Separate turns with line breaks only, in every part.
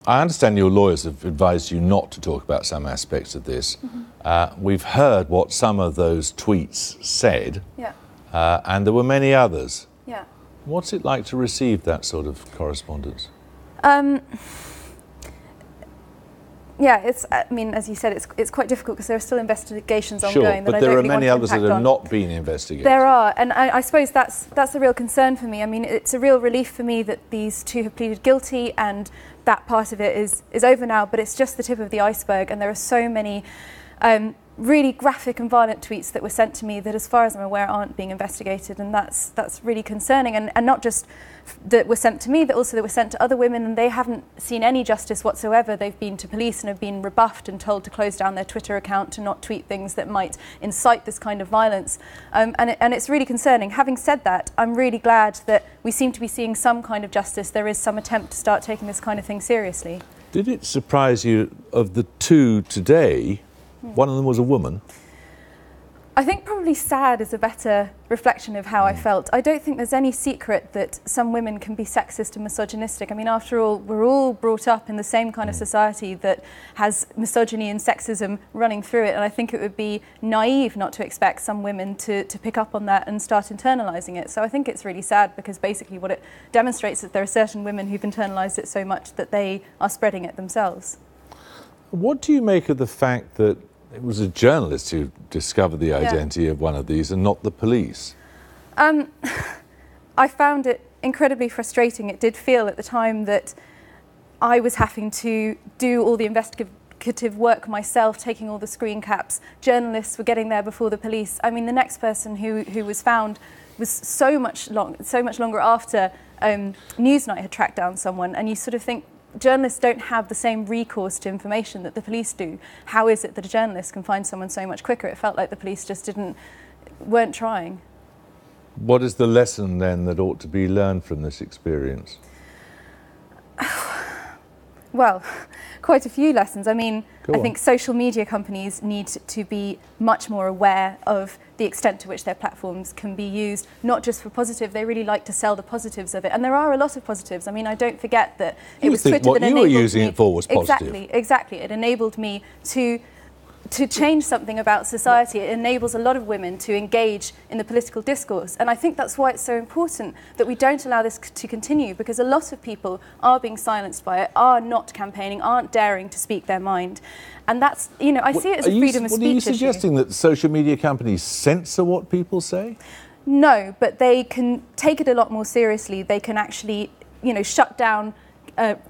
I understand your lawyers have advised you not to talk about some aspects of this. We've heard what some of those tweets said, and there were many others. What's it like to receive that sort of correspondence?
I mean, as you said, it's quite difficult because there are still investigations ongoing.
Sure, but there are many others that have not been investigated.
There are, and I suppose that's a real concern for me. I mean, it's a real relief for me that these two have pleaded guilty and that part of it is over now, but it's just the tip of the iceberg, and there are so many really graphic and violent tweets that were sent to me that, as far as I'm aware, aren't being investigated, and that's really concerning. And not just that were sent to me, but also that were sent to other women, and they haven't seen any justice whatsoever. They've been to police and have been rebuffed and told to close down their Twitter account, to not tweet things that might incite this kind of violence. And it's really concerning. Having said that, I'm really glad that we seem to be seeing some kind of justice. There is some attempt to start taking this kind of thing seriously.
Did it surprise you, of the two today, one of them was a woman?
I think probably sad is a better reflection of how I felt. I don't think there's any secret that some women can be sexist and misogynistic. I mean, after all, we're all brought up in the same kind of society that has misogyny and sexism running through it, and I think it would be naive not to expect some women to pick up on that and start internalising it. So I think it's really sad, because basically what it demonstrates is that there are certain women who've internalised it so much that they are spreading it themselves.
What do you make of the fact that it was a journalist who discovered the identity of one of these and not the police?
I found it incredibly frustrating. It did feel at the time that I was having to do all the investigative work myself, taking all the screen caps. Journalists were getting there before the police. I mean, the next person who was found was so much longer after Newsnight had tracked down someone, and you sort of think, journalists don't have the same recourse to information that the police do. How is it that a journalist can find someone so much quicker? It felt like the police just weren't trying.
What is the lesson then that ought to be learned from this experience?
Well, quite a few lessons. I mean, I think social media companies need to be much more aware of the extent to which their platforms can be used, not just for positive. They really like to sell the positives of it, and there are a lot of positives. I mean, I don't forget that it was Twitter that enabled me.
What you were using it for was positive.
Exactly. It enabled me to change something about society. It enables a lot of women to engage in the political discourse, and I think that's why it's so important that we don't allow this to continue, because a lot of people are being silenced by it, are not campaigning, aren't daring to speak their mind, and that's, you know, I see it as a freedom of speech issue. Are you suggesting
that social media companies censor what people say?
No, but they can take it a lot more seriously. They can actually, you know, shut down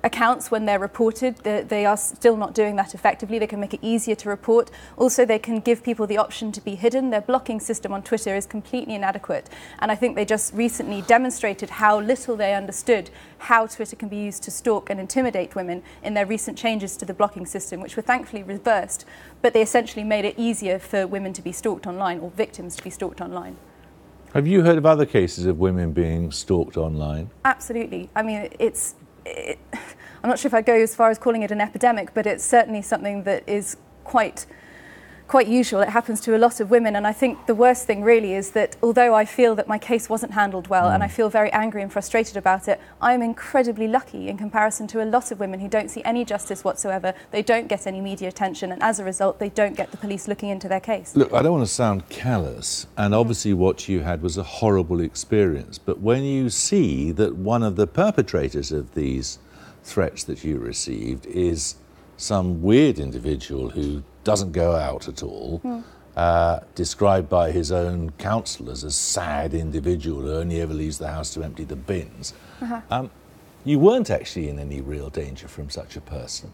accounts when they're reported. They are still not doing that effectively. They can make it easier to report. Also, they can give people the option to be hidden. Their blocking system on Twitter is completely inadequate, and I think they just recently demonstrated how little they understood how Twitter can be used to stalk and intimidate women in their recent changes to the blocking system, which were thankfully reversed, but they essentially made it easier for women to be stalked online, or victims to be stalked online.
Have you heard of other cases of women being stalked online?
Absolutely. I mean, I'm not sure if I'd go as far as calling it an epidemic, but it's certainly something that is quite usual. It happens to a lot of women, and I think the worst thing really is that although I feel that my case wasn't handled well and I feel very angry and frustrated about it, I am incredibly lucky in comparison to a lot of women who don't see any justice whatsoever. They don't get any media attention, and as a result they don't get the police looking into their case.
Look, I don't want to sound callous, and obviously what you had was a horrible experience, but when you see that one of the perpetrators of these threats that you received is some weird individual who doesn't go out at all, described by his own counsellors as sad individual who only ever leaves the house to empty the bins, you weren't actually in any real danger from such a person.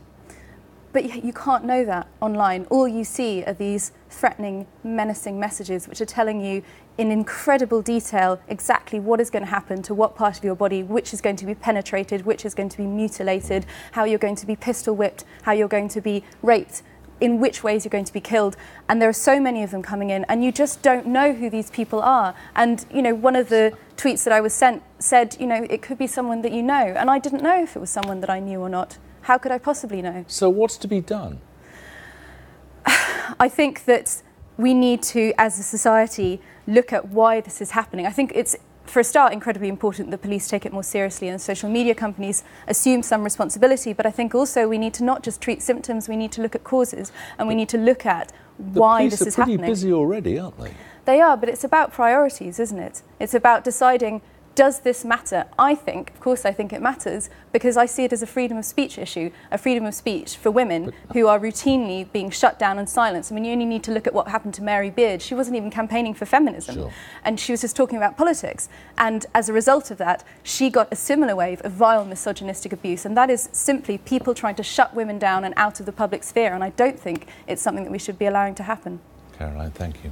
But you can't know that online. All you see are these threatening, menacing messages which are telling you in incredible detail exactly what is going to happen to what part of your body, which is going to be penetrated, which is going to be mutilated, how you're going to be pistol whipped, how you're going to be raped, in which ways you're going to be killed. And there are so many of them coming in, and you just don't know who these people are. And, you know, one of the tweets that I was sent said, you know, it could be someone that you know, and I didn't know if it was someone that I knew or not. How could I possibly know?
So what's to be done?
I think that we need to, as a society, look at why this is happening. I think it's for a start, incredibly important that police take it more seriously and social media companies assume some responsibility. But I think also we need to not just treat symptoms, we need to look at causes, and we need to look at why this is happening.
The police are pretty busy already, aren't they?
They are, but it's about priorities, isn't it? It's about deciding, does this matter? I think, of course I think it matters, because I see it as a freedom of speech issue, a freedom of speech for women who are routinely being shut down and silenced. I mean, you only need to look at what happened to Mary Beard. She wasn't even campaigning for feminism,
sure.
and she was just talking about politics. And as a result of that, she got a similar wave of vile misogynistic abuse, and that is simply people trying to shut women down and out of the public sphere, and I don't think it's something that we should be allowing to happen.
Caroline, thank you.